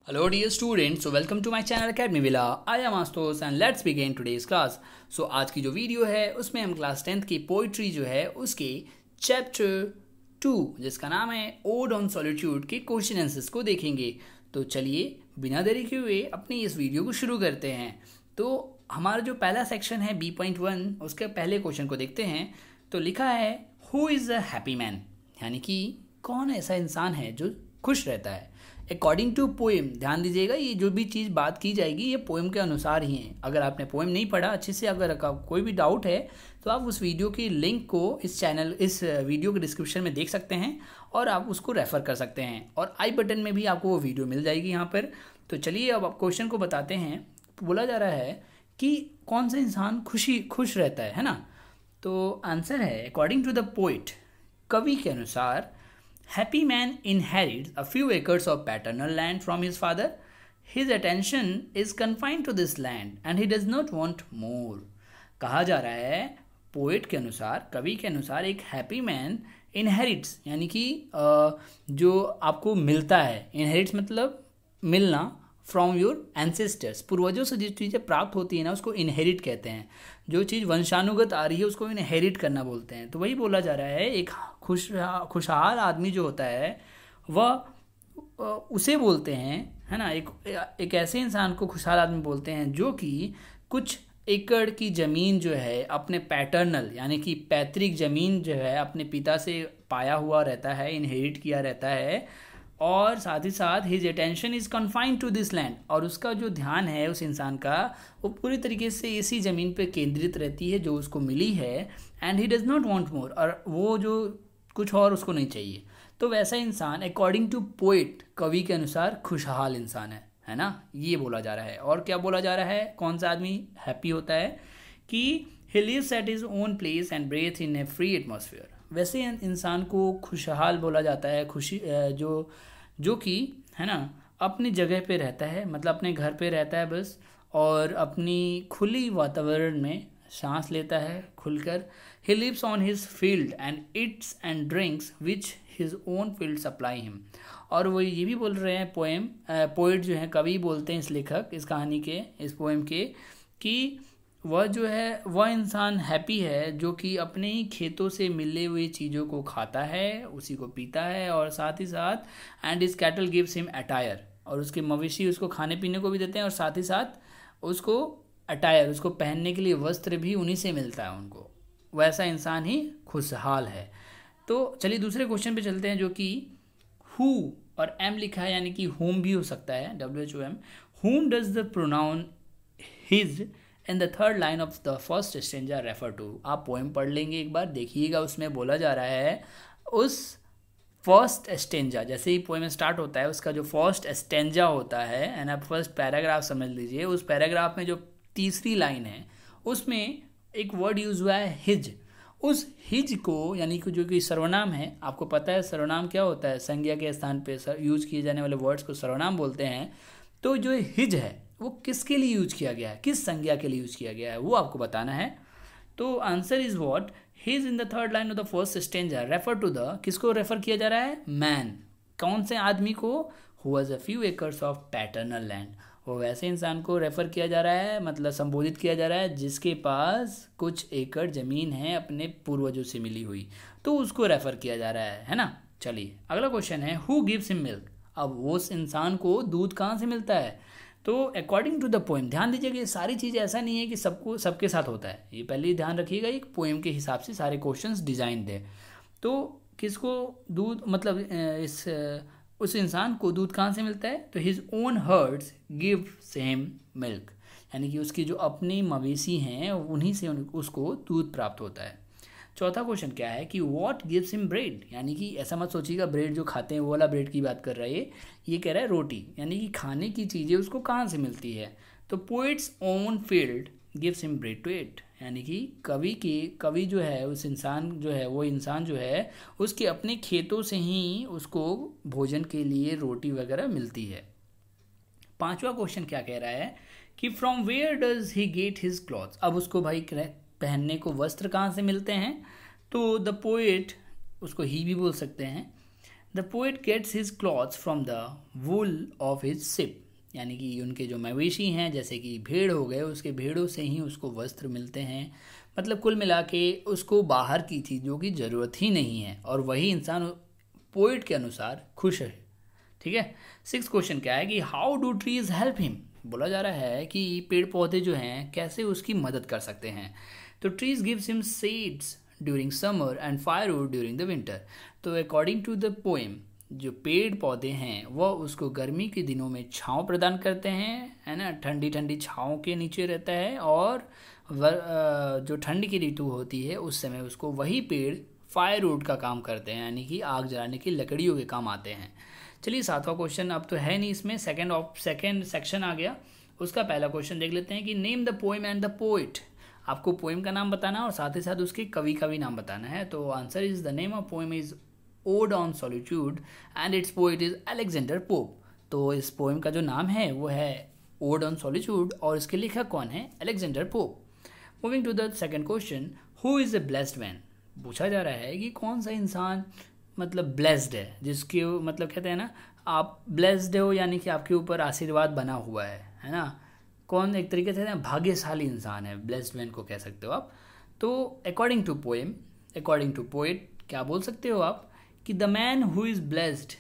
Hello dear students, so welcome to my channel Academy Villa. I am Astos and let's begin today's class. So आज की जो video है उसमें हम class 10th की poetry जो है उसके चैप्टर 2 जिसका नाम है ओड ऑन सॉलिट्यूड के क्वेश्चन आंसर्स को देखेंगे। तो चलिए बिना देरी के हुए अपनी इस वीडियो को शुरू करते हैं। तो हमारा जो पहला सेक्शन है B.1 उसके पहले क्वेश्चन को देखते हैं। तो लिखा है who is a happy man, यानी कि कौन ऐसा इंसान है जो खुश रहता है। अकॉर्डिंग टू पोएम, ध्यान दीजिएगा ये जो भी चीज़ बात की जाएगी ये पोएम के अनुसार ही है। अगर आपने पोएम नहीं पढ़ा अच्छे से, अगर कोई भी डाउट है तो आप उस वीडियो की लिंक को इस वीडियो के डिस्क्रिप्शन में देख सकते हैं और आप उसको रेफ़र कर सकते हैं और आई बटन में भी आपको वो वीडियो मिल जाएगी यहाँ पर। तो चलिए अब आप क्वेश्चन को बताते हैं। बोला जा रहा है कि कौन सा इंसान खुश रहता है ना। तो आंसर है अकॉर्डिंग टू द पोइट, कवि के अनुसार happy man inherits a few acres of paternal land from his father. His attention is confined to this land and he does not want more. कहा जा रहा है पोएट के अनुसार, कवि के अनुसार, एक हैप्पी मैन इनहेरिट्स यानी कि जो आपको मिलता है, इनहेरिट्स मतलब मिलना, फ्रॉम योर एंसेस्टर्स, पूर्वजों से जिस चीज़ें प्राप्त होती है ना उसको इनहेरिट कहते हैं। जो चीज़ वंशानुगत आ रही है उसको इनहेरिट करना बोलते हैं। तो वही बोला जा रहा है एक खुशहाल आदमी जो होता है वह उसे बोलते हैं, है ना। एक ऐसे इंसान को खुशहाल आदमी बोलते हैं जो कि कुछ एकड़ की ज़मीन जो है अपने पैटर्नल यानी कि पैतृक ज़मीन जो है अपने पिता से पाया हुआ रहता है, इनहेरिट किया रहता है, और साथ ही साथ his attention is confined to this land, और उसका जो ध्यान है उस इंसान का वो पूरी तरीके से इसी ज़मीन पे केंद्रित रहती है जो उसको मिली है। And he does not want more, और वो जो कुछ और उसको नहीं चाहिए। तो वैसा इंसान अकॉर्डिंग टू पोइट, कवि के अनुसार खुशहाल इंसान है ना, ये बोला जा रहा है। और क्या बोला जा रहा है, कौन सा आदमी हैप्पी होता है कि he lives at his own place and breathe in a free atmosphere. वैसे इंसान को खुशहाल बोला जाता है, खुशी जो कि है ना अपनी जगह पे रहता है, मतलब अपने घर पे रहता है बस, और अपनी खुली वातावरण में सांस लेता है खुलकर। He lives on his field and eats and drinks which his own field supply him. और वो ये भी बोल रहे हैं पोइट जो है, कवि बोलते हैं इस लेखक, इस कहानी के, इस पोएम के, कि वह जो है वह इंसान हैप्पी है जो कि अपने ही खेतों से मिले हुई चीज़ों को खाता है, उसी को पीता है, और साथ ही साथ and is cattle gives him attire, और उसके मवेशी उसको खाने पीने को भी देते हैं, और साथ ही साथ उसको अटायर, उसको पहनने के लिए वस्त्र भी उन्हीं से मिलता है उनको। वैसा इंसान ही खुशहाल है। तो चलिए दूसरे क्वेश्चन पे चलते हैं जो कि हु और एम लिखा है, यानी कि होम भी हो सकता है, WHOM। Whom does the pronoun his in the third line of the first stanza refer to. आप पोएम पढ़ लेंगे एक बार, देखिएगा उसमें बोला जा रहा है उस फर्स्ट स्टेंजा, जैसे ही पोएम स्टार्ट होता है उसका जो फर्स्ट स्टेंजा होता है, एंड आप फर्स्ट पैराग्राफ समझ लीजिए, उस पैराग्राफ में जो तीसरी लाइन है उसमें एक वर्ड यूज़ हुआ है हिज। उस हिज को, यानी कि जो कि सर्वनाम है, आपको पता है सर्वनाम क्या होता है, संज्ञा के स्थान पे यूज किए जाने वाले वर्ड्स को सर्वनाम बोलते हैं। तो जो हिज है वो किसके लिए यूज किया गया है, किस संज्ञा के लिए यूज किया गया है, वो आपको बताना है। तो answer is what, his in the third line of the first stanza refer to the, किसको रेफर किया जा रहा है, मैन, कौन से आदमी को, who has a few acres of paternal land, वो वैसे इंसान को रेफ़र किया जा रहा है, मतलब संबोधित किया जा रहा है जिसके पास कुछ एकड़ ज़मीन है अपने पूर्वजों से मिली हुई, तो उसको रेफ़र किया जा रहा है ना। चलिए अगला क्वेश्चन है हु गिव्स हिम मिल्क। अब उस इंसान को दूध कहाँ से मिलता है, तो अकॉर्डिंग टू द पोएम, ध्यान दीजिएगा ये सारी चीज़ ऐसा नहीं है कि सबके साथ होता है, ये पहले ही ध्यान रखिएगा, एक पोएम के हिसाब से सारे क्वेश्चंस डिज़ाइंड है। तो किसको दूध, मतलब उस इंसान को दूध कहाँ से मिलता है, तो his own hertz give same milk, यानी कि उसकी जो अपनी मवेशी हैं उन्हीं से उसको दूध प्राप्त होता है। चौथा क्वेश्चन क्या है कि व्हाट गिव्स हिम ब्रेड, यानी कि ऐसा मत सोचिएगा ब्रेड जो खाते हैं वो वाला ब्रेड की बात कर रहा है, ये कह रहा है रोटी, यानी कि खाने की चीज़ें उसको कहाँ से मिलती है। तो poet's own field gives him bread to eat, यानी कि कवि जो है उस इंसान जो है, वो इंसान जो है उसके अपने खेतों से ही उसको भोजन के लिए रोटी वगैरह मिलती है। पांचवा क्वेश्चन क्या कह रहा है कि from where does he get his clothes. अब उसको भाई पहनने को वस्त्र कहाँ से मिलते हैं, तो द पोएट, उसको ही भी बोल सकते हैं, the poet gets his clothes from the wool of his sheep, यानी कि उनके जो मवेशी हैं जैसे कि भेड़ हो गए, उसके भेड़ों से ही उसको वस्त्र मिलते हैं। मतलब कुल मिला के उसको बाहर की चीज़ों की ज़रूरत ही नहीं है और वही इंसान पोइट के अनुसार खुश है। ठीक है। 6th क्वेश्चन क्या है कि how do trees help him. बोला जा रहा है कि पेड़ पौधे जो हैं कैसे उसकी मदद कर सकते हैं। तो trees gives him seeds during summer and firewood during the winter. तो अकॉर्डिंग टू द पोएम जो पेड़ पौधे हैं वह उसको गर्मी के दिनों में छांव प्रदान करते हैं, है ना, ठंडी ठंडी छांव के नीचे रहता है, और जो ठंड की ऋतु होती है उस समय उसको वही पेड़ फायरवुड का काम करते हैं, यानी कि आग जलाने की लकड़ियों के काम आते हैं। चलिए 7वां क्वेश्चन अब तो है नहीं, इसमें सेकंड सेक्शन आ गया। उसका पहला क्वेश्चन देख लेते हैं कि name the poem and the poet. आपको पोएम का नाम बताना और साथ ही साथ उसके कवि का भी नाम बताना है। तो answer is the name of poem is odd on solitude and it's poet is Alexander pope. तो इस पोएम का जो नाम है वो है ओड ऑन सॉलिट्यूड और इसके लेखक कौन है? Alexander Pope. Moving to the second question, who is a blessed man. पूछा जा रहा है कि कौन सा इंसान मतलब ब्लेस्ड है, जिसके मतलब कहते हैं ना आप ब्लेस्ड हो यानी कि आपके ऊपर आशीर्वाद बना हुआ है ना। कौन एक तरीके से भाग्यशाली इंसान है, ब्लेस्ड मैन को कह सकते हो आप। तो according to poem, according to poet क्या बोल सकते हो आप कि the man who is blessed,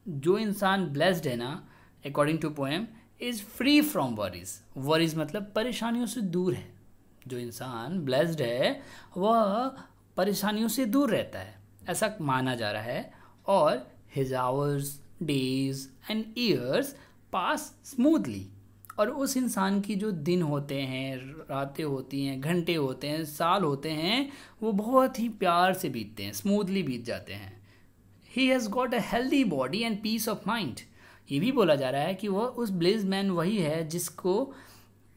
जो इंसान ब्लेस्ड है ना, according to poem is free from worries. Worries मतलब परेशानियों से दूर है। जो इंसान ब्लेस्ड है वह परेशानियों से दूर रहता है, ऐसा माना जा रहा है। और his hours, days and years pass smoothly. और उस इंसान की जो दिन होते हैं, रातें होती हैं, घंटे होते हैं, साल होते हैं, वो बहुत ही प्यार से बीतते हैं, स्मूथली बीत जाते हैं। He has got a healthy body and peace of mind. ये भी बोला जा रहा है कि वह उस ब्लेस्ड मैन वही है जिसको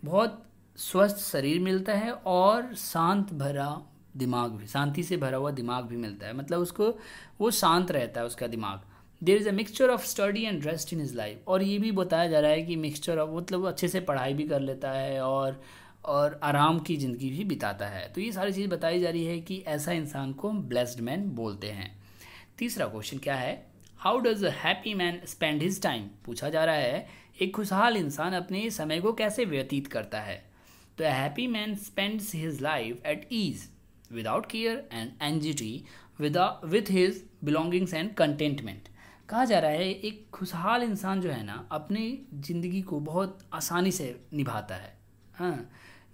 बहुत स्वस्थ शरीर मिलता है और शांत भरा दिमाग भी, शांति से भरा हुआ दिमाग भी मिलता है। मतलब उसको वो शांत रहता है उसका दिमाग। There is a mixture of study and rest in his life. और ये भी बताया जा रहा है कि मिक्सचर ऑफ मतलब अच्छे से पढ़ाई भी कर लेता है और आराम की ज़िंदगी भी बिताता है। तो ये सारी चीज़ बताई जा रही है कि ऐसा इंसान को ब्लेस्ड मैन बोलते हैं। तीसरा क्वेश्चन क्या है, how does a happy man spend his time. पूछा जा रहा है एक खुशहाल इंसान अपने समय को कैसे व्यतीत करता है। तो a happy man spends his life at ease without care and anxiety with his belongings and contentment. कहा जा रहा है एक खुशहाल इंसान जो है ना अपनी ज़िंदगी को बहुत आसानी से निभाता है। हाँ,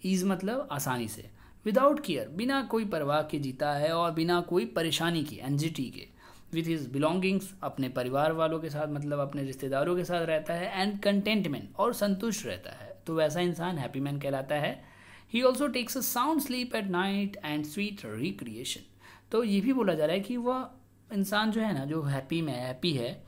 ईज मतलब आसानी से, विदाउट केयर बिना कोई परवाह के जीता है और बिना कोई परेशानी की, एंग्जाइटी के। विथ हिज बिलोंगिंग्स अपने परिवार वालों के साथ मतलब अपने रिश्तेदारों के साथ रहता है, एंड कंटेंटमेंट और संतुष्ट रहता है। तो वैसा इंसान हैप्पी मैन कहलाता है। He also takes a sound sleep at night and sweet recreation. तो ये भी बोला जा रहा है कि वह इंसान जो है ना, जो हैप्पी है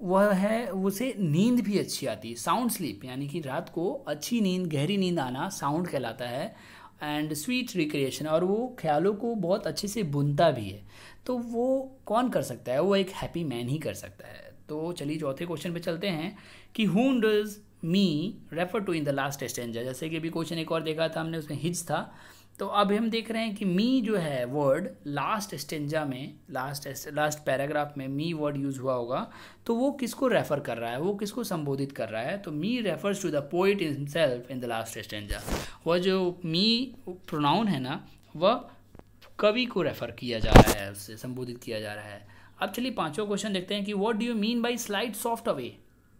वह है उसे नींद भी अच्छी आती है। साउंड स्लीप यानी कि रात को अच्छी नींद, गहरी नींद आना साउंड कहलाता है। एंड स्वीट रिक्रिएशन, और वो ख्यालों को बहुत अच्छे से बुनता भी है। तो वो कौन कर सकता है? वो एक हैप्पी मैन ही कर सकता है। तो चलिए चौथे क्वेश्चन पे चलते हैं कि whom does me refer to in the last stanza. जैसे कि अभी क्वेश्चन एक और देखा था हमने, उसमें हिज था। तो अब हम देख रहे हैं कि मी जो है वर्ड लास्ट स्टेंजा में, लास्ट पैराग्राफ में मी वर्ड यूज हुआ होगा, तो वो किसको रेफर कर रहा है, वो किसको संबोधित कर रहा है? तो me refers to the poet himself in the last stanza. वह जो मी प्रोनाउन है ना, वह कवि को रेफर किया जा रहा है, उससे संबोधित किया जा रहा है। अब चलिए पांचवा क्वेश्चन देखते हैं कि what do you mean by slide soft away.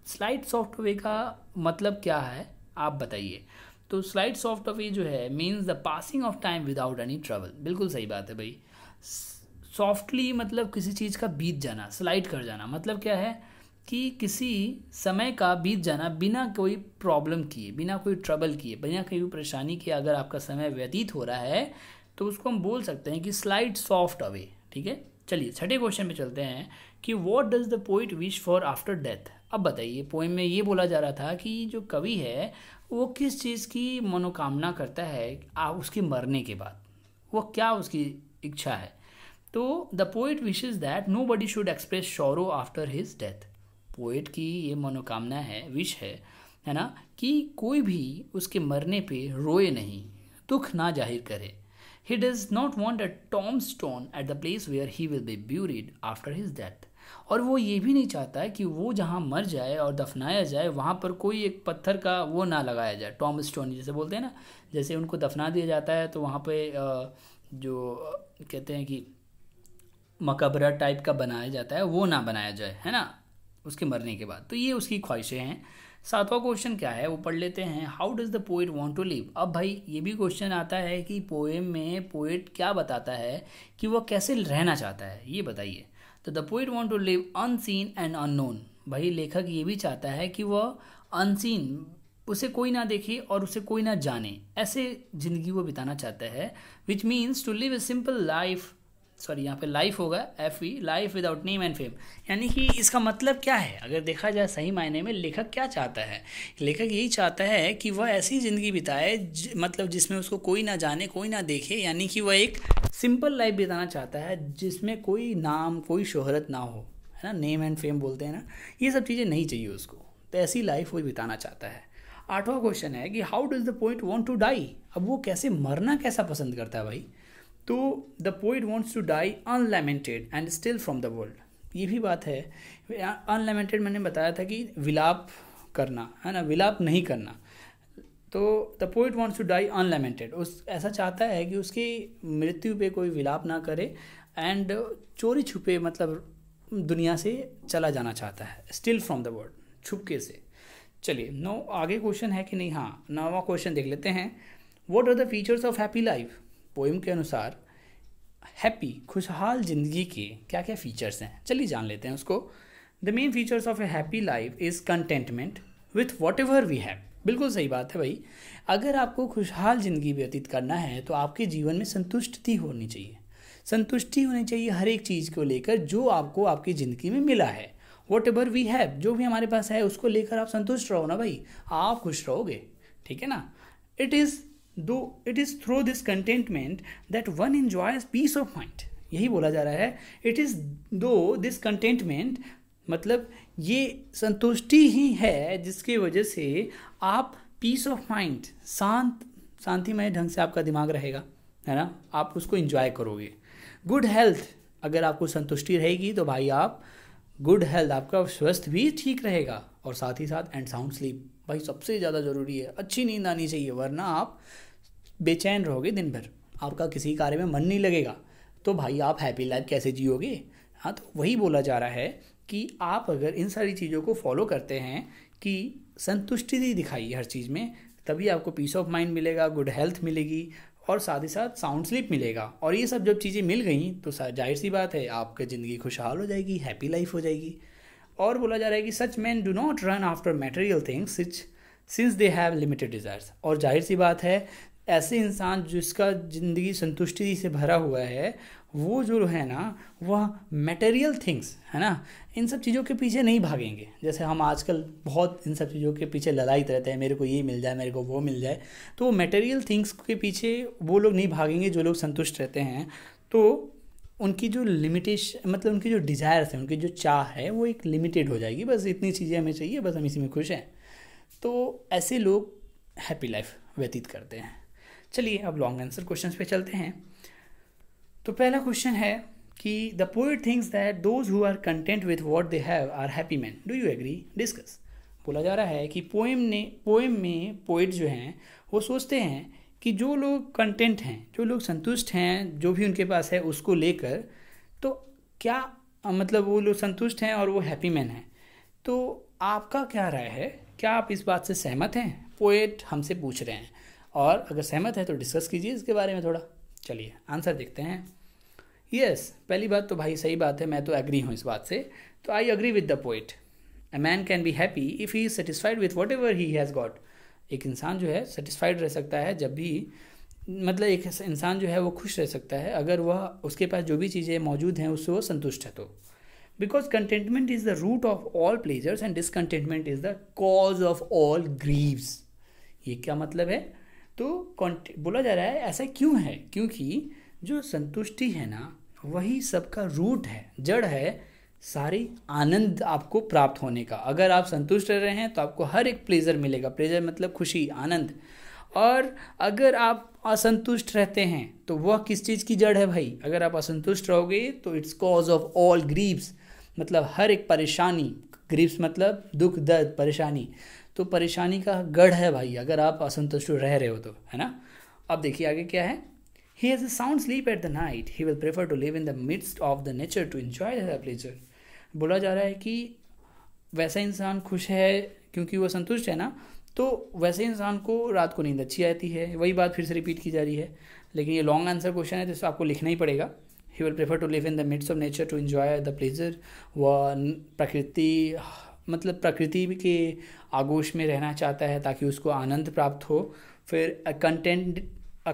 Slide soft away का मतलब क्या है आप बताइए। तो स्लाइड सॉफ्ट अवे जो है means the passing of time without any trouble. बिल्कुल सही बात है भाई। सॉफ्टली मतलब किसी चीज़ का बीत जाना, स्लाइड कर जाना मतलब क्या है कि किसी समय का बीत जाना बिना कोई प्रॉब्लम किए, बिना कोई ट्रबल किए, बिना कोई परेशानी के अगर आपका समय व्यतीत हो रहा है तो उसको हम बोल सकते हैं कि स्लाइड सॉफ्ट अवे। ठीक है। चलिए छठे क्वेश्चन पे चलते हैं कि what does the poet wish for after death. अब बताइए, पोएम में ये बोला जा रहा था कि जो कवि है वो किस चीज़ की मनोकामना करता है उसके मरने के बाद, वो क्या उसकी इच्छा है। तो the poet wishes that nobody should express sorrow after his death. Poet की ये मनोकामना है, विश है ना, कि कोई भी उसके मरने पे रोए नहीं, दुख ना जाहिर करे। He does not want a tombstone at the place where he will be buried after his death. और वो ये भी नहीं चाहता है कि वो जहाँ मर जाए और दफनाया जाए वहाँ पर कोई एक पत्थर का वो ना लगाया जाए, टॉम स्टोन जैसे बोलते हैं ना, जैसे उनको दफना दिया जाता है तो वहाँ पे जो कहते हैं कि मकबरा टाइप का बनाया जाता है, वो ना बनाया जाए, है ना, उसके मरने के बाद। तो ये उसकी ख्वाहिशें हैं। 7वां क्वेश्चन क्या है वो पढ़ लेते हैं। How does the poet want to live. अब भाई ये भी क्वेश्चन आता है कि पोएम में पोएट क्या बताता है कि वह कैसे रहना चाहता है, ये बताइए। तो the poet want to live unseen and unknown. भाई लेखक ये भी चाहता है कि वह अनसीन, उसे कोई ना देखे और उसे कोई ना जाने, ऐसे ज़िंदगी वो बिताना चाहता है। Which means to live a simple life, sorry यहाँ पे लाइफ होगा FE, life without name and fame. यानी कि इसका मतलब क्या है, अगर देखा जाए सही मायने में लेखक क्या चाहता है, लेखक यही चाहता है कि वह ऐसी ज़िंदगी बिताए मतलब जिसमें उसको कोई ना जाने, कोई ना देखे, यानी कि वह एक सिंपल लाइफ बिताना चाहता है जिसमें कोई नाम, कोई शोहरत ना हो, है ना, नेम एंड फेम बोलते हैं ना, ये सब चीज़ें नहीं चाहिए उसको। तो ऐसी लाइफ वो बिताना चाहता है। 8वां क्वेश्चन है कि how does the poet want to die. अब वो कैसे मरना कैसा पसंद करता है भाई। तो the poet wants to die unlamented and still from the world. ये भी बात है, अनलैमेंटेड मैंने बताया था कि विलाप करना, है ना, विलाप नहीं करना। तो the poet wants to die unlamented, उस ऐसा चाहता है कि उसकी मृत्यु पे कोई विलाप ना करे एंड चोरी छुपे मतलब दुनिया से चला जाना चाहता है, स्टिल फ्रॉम द वर्ल्ड, छुपके से। चलिए आगे क्वेश्चन है कि नहीं, हाँ 9वां क्वेश्चन देख लेते हैं। What are the features of happy life. Poem के अनुसार हैप्पी, खुशहाल ज़िंदगी के क्या क्या फीचर्स हैं, चलिए जान लेते हैं उसको। The main features of a happy life is contentment with whatever we have. बिल्कुल सही बात है भाई, अगर आपको खुशहाल ज़िंदगी व्यतीत करना है तो आपके जीवन में संतुष्टि होनी चाहिए, संतुष्टि होनी चाहिए हर एक चीज़ को लेकर जो आपको आपकी ज़िंदगी में मिला है। वॉट एवर वी हैव, जो भी हमारे पास है उसको लेकर आप संतुष्ट रहो ना भाई, आप खुश रहोगे, ठीक है ना। It is through this contentment that one enjoys peace of mind. यही बोला जा रहा है, it is though this contentment, मतलब ये संतुष्टि ही है जिसकी वजह से आप पीस ऑफ माइंड, शांतिमय ढंग से आपका दिमाग रहेगा, है ना, आप उसको एंजॉय करोगे। गुड हेल्थ, अगर आपको संतुष्टि रहेगी तो भाई आप गुड हेल्थ, आपका स्वास्थ्य भी ठीक रहेगा, और साथ ही साथ एंड साउंड स्लीप, भाई सबसे ज़्यादा ज़रूरी है, अच्छी नींद आनी चाहिए, वरना आप बेचैन रहोगे दिन भर, आपका किसी कार्य में मन नहीं लगेगा, तो भाई आप हैप्पी लाइफ कैसे जियोगे। हाँ, तो वही बोला जा रहा है कि आप अगर इन सारी चीज़ों को फॉलो करते हैं कि संतुष्टि दिखाइए हर चीज़ में, तभी आपको पीस ऑफ माइंड मिलेगा, गुड हेल्थ मिलेगी, और साथ ही साथ साउंड स्लीप मिलेगा। और ये सब जब चीज़ें मिल गई तो जाहिर सी बात है आपकी ज़िंदगी खुशहाल हो जाएगी, हैप्पी लाइफ हो जाएगी। और बोला जा रहा है कि सच man do not run after material things since they have limited desires. और जाहिर सी बात है ऐसे इंसान जिसका ज़िंदगी संतुष्टि से भरा हुआ है, वो जो है ना वह मटेरियल थिंग्स, है ना, इन सब चीज़ों के पीछे नहीं भागेंगे। जैसे हम आजकल बहुत इन सब चीज़ों के पीछे ललायित रहते हैं, मेरे को ये मिल जाए, मेरे को वो मिल जाए, तो मटेरियल थिंग्स के पीछे वो लोग नहीं भागेंगे जो लोग संतुष्ट रहते हैं। तो उनकी जो लिमिटेशन, मतलब उनकी जो डिज़ायर्स हैं, उनकी जो चाह है वो एक लिमिटेड हो जाएगी, बस इतनी चीज़ें हमें चाहिए, बस हम इसी में खुश हैं। तो ऐसे लोग हैप्पी लाइफ व्यतीत करते हैं। चलिए अब लॉन्ग आंसर क्वेश्चंस पे चलते हैं। तो पहला क्वेश्चन है कि the poet thinks that those who are content with what they have are happy man, do you agree, discuss. बोला जा रहा है कि पोएम में पोएट जो हैं वो सोचते हैं कि जो लोग कंटेंट हैं, जो लोग संतुष्ट हैं, जो भी उनके पास है उसको लेकर, तो क्या मतलब वो लोग संतुष्ट हैं और वो हैप्पी मैन हैं। तो आपका क्या राय है, क्या आप इस बात से सहमत हैं, पोएट हमसे पूछ रहे हैं, और अगर सहमत है तो डिस्कस कीजिए इसके बारे में थोड़ा। चलिए आंसर देखते हैं। यस, पहली बात तो भाई सही बात है, मैं तो एग्री हूँ इस बात से। तो I agree with the poet, a man can be happy if he is satisfied with whatever he has got. एक इंसान जो है सेटिस्फाइड रह सकता है जब भी, मतलब एक इंसान जो है वो खुश रह सकता है अगर वह उसके पास जो भी चीज़ें मौजूद हैं उससे वो संतुष्ट है। तो because contentment is the root of all pleasures and discontentment is the cause of all grieves. ये क्या मतलब है, तो बोला जा रहा है ऐसा क्यों है, क्योंकि जो संतुष्टि है ना वही सबका रूट है, जड़ है सारी आनंद आपको प्राप्त होने का। अगर आप संतुष्ट रह रहे हैं तो आपको हर एक प्लेजर मिलेगा, प्लेजर मतलब खुशी, आनंद, और अगर आप असंतुष्ट रहते हैं तो वह किस चीज़ की जड़ है भाई? अगर आप असंतुष्ट रहोगे तो it's cause of all Greaves, मतलब हर एक परेशानी, ग्रीव्स मतलब दुख दर्द परेशानी, तो परेशानी का गढ़ है भाई अगर आप असंतुष्ट रह रहे हो तो, है ना। अब देखिए आगे क्या है। He has a sound sleep at the night. He will prefer to live in the midst of the nature to enjoy the pleasure. बोला जा रहा है कि वैसा इंसान खुश है क्योंकि वो संतुष्ट है ना, तो वैसे इंसान को रात को नींद अच्छी आती है। वही बात फिर से रिपीट की जा रही है, लेकिन ये लॉन्ग आंसर क्वेश्चन है तो इसको आपको लिखना ही पड़ेगा। He will prefer to live in the midst of nature to enjoy the pleasure. वह प्रकृति मतलब प्रकृति के आगोश में रहना चाहता है ताकि उसको आनंद प्राप्त हो। फिर a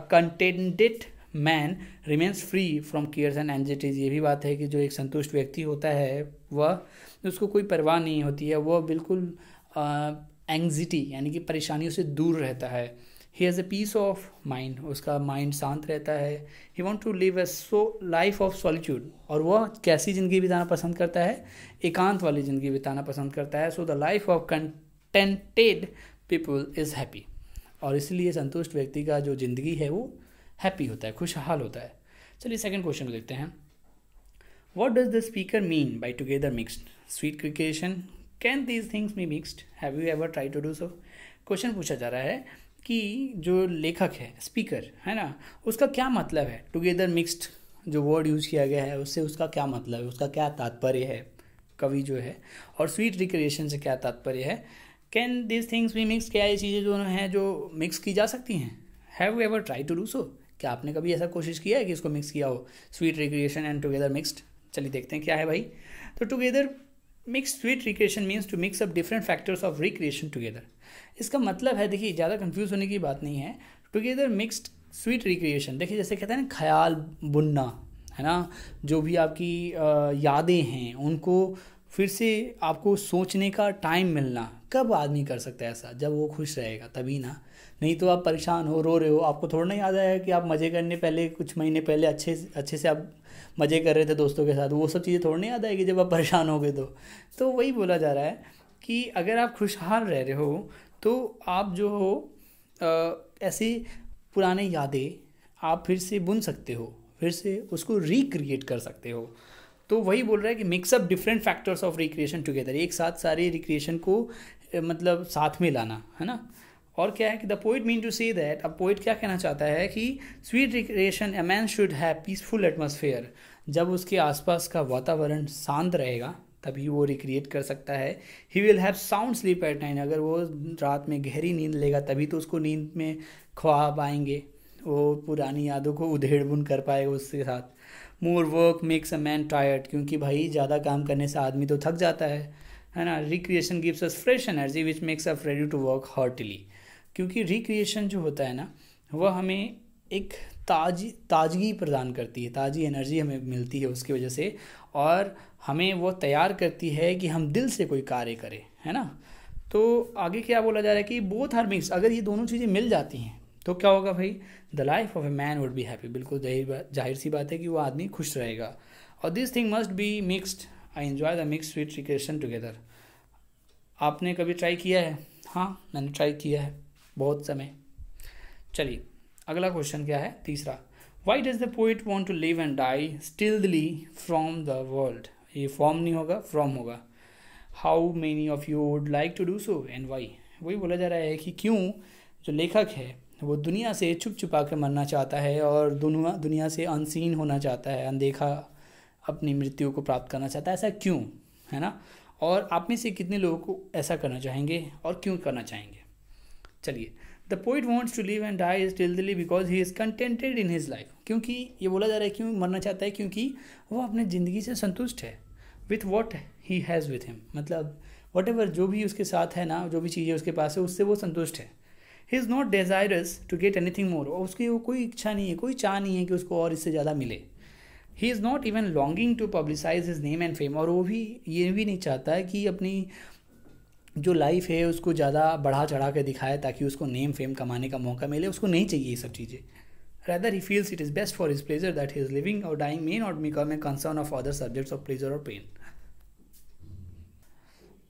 contented man remains free from cares and anxieties. ये भी बात है कि जो एक संतुष्ट व्यक्ति होता है वह उसको कोई परवाह नहीं होती है, वह बिल्कुल एंग्जाइटी यानी कि परेशानियों से दूर रहता है। He has a peace of mind, उसका माइंड शांत रहता है। He want to live a life of solitude, और वह कैसी ज़िंदगी बिताना पसंद करता है? एकांत वाली ज़िंदगी बिताना पसंद करता है। So the life of contented people is happy, और इसलिए संतुष्ट व्यक्ति का जो ज़िंदगी है वो हैप्पी होता है, खुशहाल होता है। चलिए सेकंड क्वेश्चन देखते हैं। What does the speaker mean by together mixed? Sweet recreation, can these things be mixed? Have you ever try to do so? Question पूछा जा रहा है कि जो लेखक है, स्पीकर है ना, उसका क्या मतलब है? टुगेदर मिक्स्ड जो वर्ड यूज़ किया गया है उससे उसका क्या मतलब है, उसका क्या तात्पर्य है, कवि जो है, और स्वीट रिक्रिएशन से क्या तात्पर्य है? Can this things be mix, क्या ये चीज़ें जो हैं जो मिक्स की जा सकती हैं? Have you ever try to do so? क्या आपने कभी ऐसा कोशिश किया है कि इसको मिक्स किया हो, sweet recreation and together mixed? चलिए देखते हैं क्या है भाई। तो together mix sweet recreation means to mix up different factors of recreation together. इसका मतलब है, देखिए ज़्यादा कंफ्यूज होने की बात नहीं है। टुगेदर मिक्स्ड स्वीट रिक्रिएशन, देखिए जैसे कहते हैं ना ख्याल बुनना, है ना, जो भी आपकी यादें हैं उनको फिर से आपको सोचने का टाइम मिलना। कब आदमी कर सकता है ऐसा? जब वो खुश रहेगा तभी ना। नहीं तो आप परेशान हो, रो रहे हो, आपको थोड़ा नहीं याद आया कि आप मज़े करने पहले कुछ महीने पहले अच्छे से आप मज़े कर रहे थे दोस्तों के साथ, वो सब चीज़ें थोड़ा नहीं याद आएगी जब आप परेशान हो गए तो वही बोला जा रहा है कि अगर आप खुशहाल रह रहे हो तो आप जो हो ऐसी पुराने यादें आप फिर से बुन सकते हो, फिर से उसको रिक्रिएट कर सकते हो। तो वही बोल रहा है कि mix up different factors of recreation together, एक साथ सारे रिक्रिएशन को मतलब साथ में लाना, है ना। और क्या है कि the poet mean to say that, अब पोइट क्या कहना चाहता है कि sweet recreation a man should have peaceful atmosphere. जब उसके आसपास का वातावरण शांत रहेगा तभी वो रिक्रिएट कर सकता है। He will have sound sleep at night, अगर वो रात में गहरी नींद लेगा तभी तो उसको नींद में ख्वाब आएंगे, वो पुरानी यादों को उधेड़ बुन कर पाएगा उसके साथ। More work makes a man tired, क्योंकि भाई ज़्यादा काम करने से आदमी तो थक जाता है ना। Recreation gives us fresh energy which makes us ready to work heartily, क्योंकि रिक्रिएशन जो होता है ना वह हमें एक ताजगी प्रदान करती है, ताज़ी एनर्जी हमें मिलती है उसकी वजह से, और हमें वो तैयार करती है कि हम दिल से कोई कार्य करें, है ना। तो आगे क्या बोला जा रहा है कि बोथ आर मिक्स, अगर ये दोनों चीज़ें मिल जाती हैं तो क्या होगा भाई? The life of a man would be happy, बिल्कुल जाहिर सी बात है कि वो आदमी खुश रहेगा। और this thing must be mixed, I enjoy the mix sweet recreation together. आपने कभी ट्राई किया है? हाँ, मैंने ट्राई किया है बहुत समय। चलिए अगला क्वेश्चन क्या है, तीसरा। Why does the poet want to live and die stealthily from the world? ये फॉर्म नहीं होगा, फ्रॉम होगा। How many of you would like to do so and why? वही बोला जा रहा है कि क्यों जो लेखक है वो दुनिया से छुप छुपा कर मरना चाहता है और दुनिया से अनसीन होना चाहता है, अनदेखा अपनी मृत्यु को प्राप्त करना चाहता है, ऐसा क्यों, है ना। और आप में से कितने लोगों को ऐसा करना चाहेंगे और क्यों करना चाहेंगे? चलिए, the poet wants to live and die stealthily because he is contented in his life, क्योंकि ये बोला जा रहा है क्यों मरना चाहता है, क्योंकि वो अपने ज़िंदगी से संतुष्ट है। With what he has with him, मतलब वट एवर जो भी उसके साथ है ना, जो भी चीज़ें उसके पास है उससे वो संतुष्ट है। He is not desirous to get anything more, और उसकी वो कोई इच्छा नहीं है, कोई चाह नहीं है कि उसको और इससे ज़्यादा मिले। He is not even longing to publicise his name and fame, और वो भी ये भी नहीं चाहता है कि अपनी जो लाइफ है उसको ज़्यादा बढ़ा चढ़ा के दिखाए ताकि उसको नेम फेम कमाने का मौका मिले, उसको नहीं चाहिए ये सब चीज़ें। Rather, he feels it is best for his pleasure that his living or dying may not become a concern of other subjects of pleasure or pain.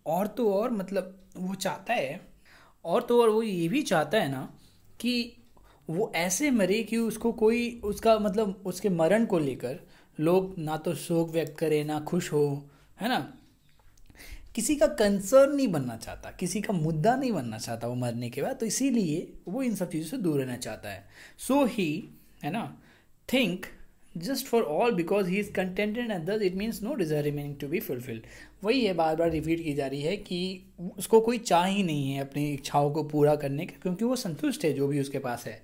और तो और मतलब वो चाहता है, और तो और वो ये भी चाहता है ना कि वो ऐसे मरे कि उसको कोई उसका मतलब उसके मरण को लेकर लोग ना तो शोक व्यक्त करें ना खुश हो, है ना, किसी का कंसर्न नहीं बनना चाहता, किसी का मुद्दा नहीं बनना चाहता वो मरने के बाद, तो इसीलिए वो इन सब चीज़ों से दूर रहना चाहता है. सो ही, है ना, think just for all because he is contented and thus it means no desire remaining to be fulfilled. वही है, बार बार रिपीट की जा रही है कि उसको कोई चाह ही नहीं है अपनी इच्छाओं को पूरा करने का, क्योंकि वो संतुष्ट है जो भी उसके पास है.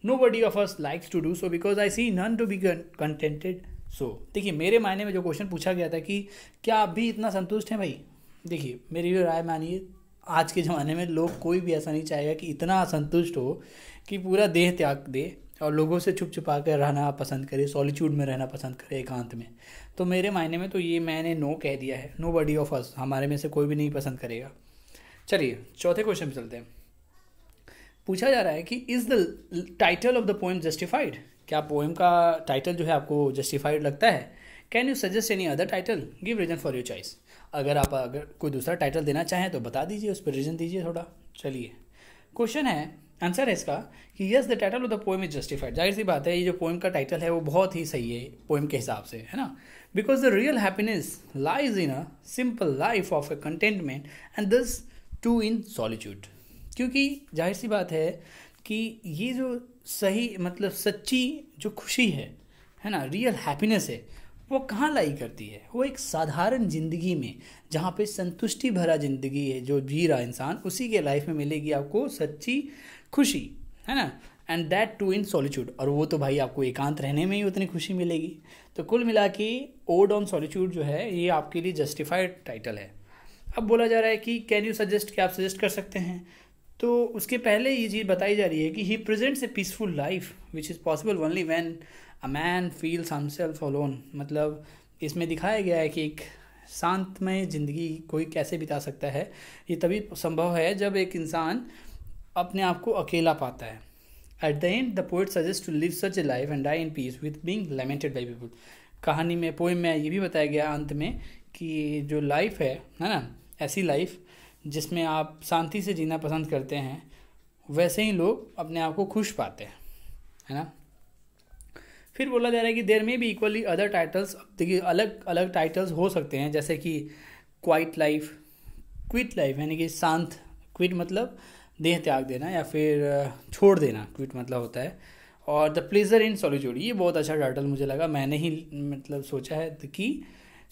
Nobody of us likes to do so because I see none to be contented. So देखिए, मेरे मायने में जो क्वेश्चन पूछा गया था कि क्या आप भी इतना संतुष्ट हैं भाई, देखिए मेरी भी राय मानिए, आज के ज़माने में लोग कोई भी ऐसा नहीं चाहेगा कि इतना असंतुष्ट हो कि पूरा देह त्याग दे और लोगों से छुप छुपा कर रहना पसंद करे, सॉलिट्यूड में रहना पसंद करे, एकांत में. तो मेरे मायने में तो ये मैंने नो कह दिया है. नो बडी ऑफ अस, हमारे में से कोई भी नहीं पसंद करेगा. चलिए चौथे क्वेश्चन पे चलते हैं. पूछा जा रहा है कि is the title of the poem justified. क्या पोएम का टाइटल जो है आपको जस्टिफाइड लगता है? Can you suggest any other title, give reason for your choice. अगर कोई दूसरा टाइटल देना चाहें तो बता दीजिए, उस पर रीजन दीजिए थोड़ा. चलिए, क्वेश्चन है, आंसर है इसका कि yes the title of the poem is justified. जाहिर सी बात है, ये जो पोएम का टाइटल है वो बहुत ही सही है पोएम के हिसाब से, है ना. Because the real happiness lies in a simple life of a contentment and this too in solitude. क्योंकि जाहिर सी बात है कि ये जो सही मतलब सच्ची जो खुशी है ना, रियल हैप्पीनेस है, वो कहाँ लाई करती है? वो एक साधारण ज़िंदगी में, जहाँ पे संतुष्टि भरा ज़िंदगी है जो जी रहा इंसान, उसी के लाइफ में मिलेगी आपको सच्ची खुशी, है ना. And that too in solitude, और वो तो भाई आपको एकांत रहने में ही उतनी खुशी मिलेगी. तो कुल मिला के ओड ऑन सॉलिट्यूड जो है ये आपके लिए जस्टिफाइड टाइटल है. अब बोला जा रहा है कि कैन यू सजेस्ट, क्या आप सजेस्ट कर सकते हैं? तो उसके पहले ये चीज़ बताई जा रही है कि he presents A peaceful life which is possible only when a man feels himself alone. मतलब इसमें दिखाया गया है कि एक शांतमय ज़िंदगी कोई कैसे बिता सकता है, ये तभी संभव है जब एक इंसान अपने आप को अकेला पाता है. At the end the poet suggest to live such a life and die in peace with being lamented by people. कहानी में, पोएम में ये भी बताया गया अंत में कि जो लाइफ है ना, ऐसी लाइफ जिसमें आप शांति से जीना पसंद करते हैं, वैसे ही लोग अपने आप को खुश पाते हैं, है ना. फिर बोला जा रहा है कि देयर में भी इक्वली अदर टाइटल्स. देखिए, अलग अलग टाइटल्स हो सकते हैं, जैसे कि क्वाइट लाइफ, क्विट लाइफ, यानी कि शांत, क्विट मतलब देह त्याग देना या फिर छोड़ देना, क्विट मतलब होता है. और द प्लेजर इन सॉलिट्यूड, ये बहुत अच्छा टाइटल मुझे लगा. मैंने ही मतलब सोचा है कि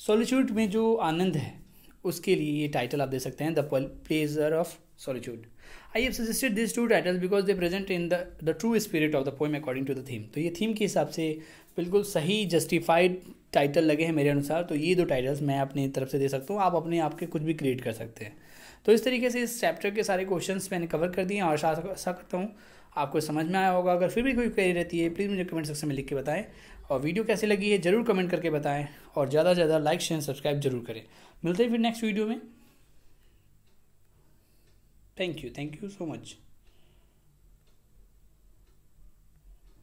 सॉलिट्यूड में जो आनंद है उसके लिए ये टाइटल आप दे सकते हैं, the pleasure of solitude. I have suggested this two titles because they present in the true spirit of the poem according to the theme. तो ये थीम के हिसाब से बिल्कुल सही जस्टिफाइड टाइटल लगे हैं मेरे अनुसार. तो ये दो टाइटल्स मैं अपनी तरफ से दे सकता हूँ, आप अपने आप के कुछ भी क्रिएट कर सकते हैं. तो इस तरीके से इस चैप्टर के सारे क्वेश्चंस मैंने कवर कर दिए और आशा करता हूँ आपको समझ में आया होगा. अगर फिर भी कोई क्वेरी रहती है प्लीज़ मुझे कमेंट सेक्शन में लिख के बताएं, और वीडियो कैसी लगी है ज़रूर कमेंट करके बताएं, और ज़्यादा से ज़्यादा लाइक शेयर सब्सक्राइब जरूर करें. मिलते हैं फिर नेक्स्ट वीडियो में. Thank you so much.